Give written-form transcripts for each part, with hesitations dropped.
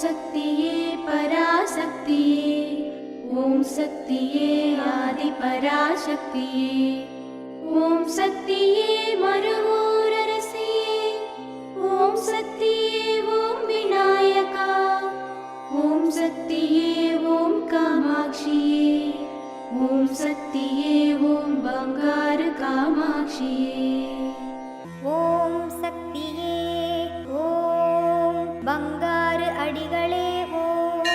சக்தியே பராசக்தியே, ஓம் சக்தியே ஆதி பராசக்தியே, ஓம் சக்தியே மருவூரரசியே, ஓம் சக்தியே ஓம் விநாயகா, ஓம் சக்தியே ஓம் காமாட்சியே, ஓம் சக்தியே ஓம் பங்காரு காமாட்சியே. ஓம் சக்தியே ஓம் பங்காரு அடிகளே ஓம்.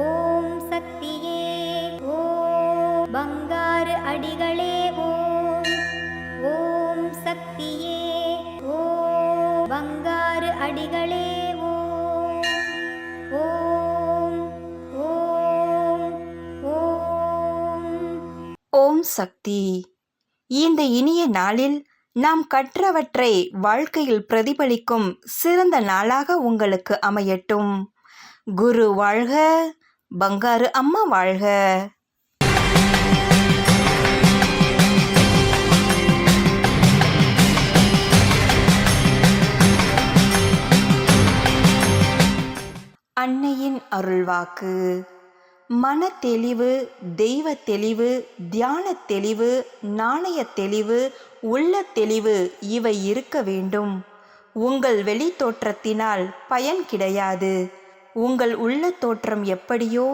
ஓம் சக்தியே ஓம் பங்காரு அடிகளே ஓம். ஓம் சக்தியே ஓம் பங்காரு அடிகளே ஓம். ஓம் ஓம் ஓம். ஓம் சக்தி. இந்த இனிய நாளில் நாம் கற்றவற்றை வாழ்க்கையில் பிரதிபலிக்கும் சிறந்த நாளாக உங்களுக்கு அமையட்டும். குரு வாழ்க, பங்காரு அம்மா வாழ்க. அன்னையின் அருள்வாக்கு. மன தெளிவு, தெய்வ தெளிவு, தியான தெளிவு, நாணய தெளிவு, உள்ள தெளிவு இவை இருக்க வேண்டும். உங்கள் வெளி தோற்றத்தினால் பயன் கிடையாது. உங்கள் உள்ள தோற்றம் எப்படியோ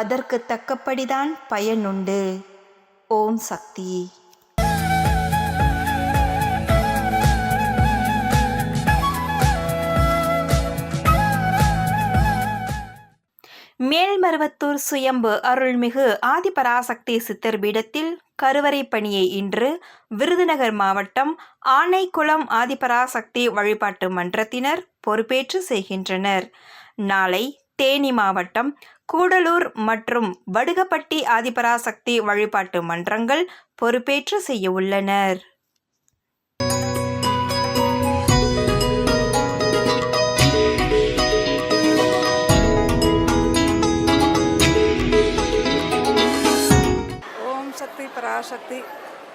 அதற்கு தக்கபடிதான் பயனுண்டு. ஓம் சக்தி. மேல்மருவத்தூர் சுயம்பு அருள்மிகு ஆதிபராசக்தி சித்தர் பீடத்தில் கருவறை பணியை இன்று விருதுநகர் மாவட்டம் ஆனைக்குளம் ஆதிபராசக்தி வழிபாட்டு மன்றத்தினர் பொறுப்பேற்று செய்கின்றனர். நாளை தேனி மாவட்டம் கூடலூர் மற்றும் வடுகப்பட்டி ஆதிபராசக்தி வழிபாட்டு மன்றங்கள் பொறுப்பேற்று செய்ய உள்ளனர். பராசக்தி.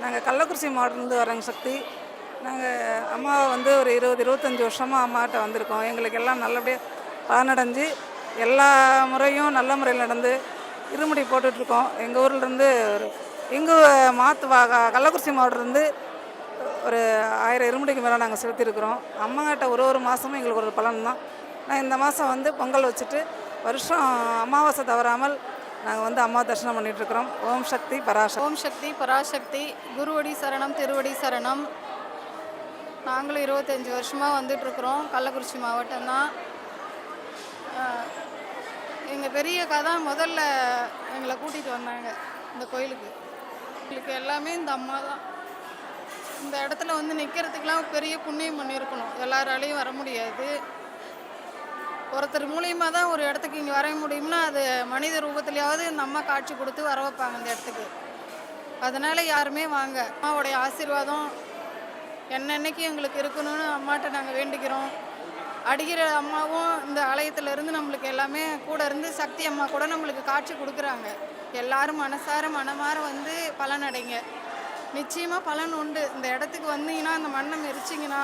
நாங்கள் கள்ளக்குறிச்சி மாவட்டத்துலேருந்து வரோங்க சக்தி. நாங்கள் அம்மாவை வந்து ஒரு 20-25 வருஷமாக அம்மாட்ட வந்திருக்கோம். எங்களுக்கு எல்லாம் நல்லபடியாக பலனடைஞ்சு எல்லா முறையும் நல்ல முறையில் நடந்து இருமுடி போட்டுட்ருக்கோம். எங்கள் ஊர்லேருந்து எங்கள் கள்ளக்குறிச்சி மாவட்டத்துலேருந்து ஒரு 1000 இருமுடிக்கு மேலே நாங்கள் செலுத்தியிருக்கிறோம். அம்மாங்கிட்ட ஒரு மாதமும் எங்களுக்கு ஒரு பலன் தான். நான் இந்த மாதம் வந்து பொங்கல் வச்சுட்டு வருஷம் அமாவாசை தவறாமல் நாங்கள் வந்து அம்மா தரிசனம் பண்ணிகிட்ருக்குறோம். ஓம் சக்தி பராசக்தி. ஓம் சக்தி பராசக்தி. குருவடி சரணம், திருவடி சரணம். நாங்களும் 25 வருஷமாக வந்துட்டுருக்குறோம். கள்ளக்குறிச்சி மாவட்டம் தான். எங்கள் பெரிய கதை முதல்ல எங்களை கூட்டிகிட்டு வந்தாங்க இந்த கோயிலுக்கு. எங்களுக்கு எல்லாமே இந்த அம்மா தான். இந்த இடத்துல வந்து நிற்கிறதுக்கெலாம் பெரிய புண்ணியம் பண்ணியிருக்கணும். எல்லாராலையும் வர முடியாது. ஒருத்தர் மூலியமாக தான் ஒரு இடத்துக்கு இங்கே வர முடியும்னா அது மனித ரூபத்துலையாவது இந்த அம்மா காட்சி கொடுத்து வர வைப்பாங்க இந்த இடத்துக்கு. அதனால் யாருமே வாங்க. அம்மாவோடைய ஆசீர்வாதம் என்னென்னைக்கு எங்களுக்கு இருக்கணும்னு அம்மாட்ட நாங்கள் வேண்டிக்கிறோம். அடிக்கிற அம்மாவும் இந்த ஆலயத்திலேருந்து நம்மளுக்கு எல்லாமே கூட இருந்து சக்தி அம்மா கூட நம்மளுக்கு காட்சி கொடுக்குறாங்க. எல்லாரும் மனசார மனமாற வந்து பலன் அடைங்க. நிச்சயமாக பலன் உண்டு. இந்த இடத்துக்கு வந்தீங்கன்னா அந்த மண்ணை எரிச்சிங்கன்னா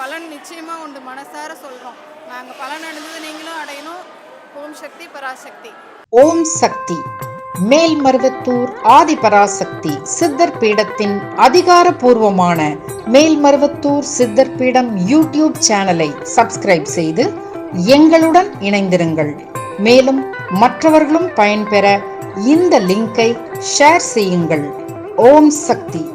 பலன் நிச்சயமாக உண்டு. மனசார சொல்கிறோம். நாங்கள் பலன் அடைஞ்சது நீங்களும் அடையணும். ஓம் சக்தி பராசக்தி. ஓம் சக்தி. மேல்மருவத்தூர் ஆதிபராசக்தி சித்தர் பீடத்தின் அதிகாரப்பூர்வமான மேல்மருவத்தூர் சித்தர் பீடம் யூடியூப் சேனலை சப்ஸ்கிரைப் செய்து எங்களுடன் இணைந்திருங்கள். மேலும் மற்றவர்களும் பயன்பெற இந்த லிங்கை ஷேர் செய்யுங்கள். ஓம் சக்தி.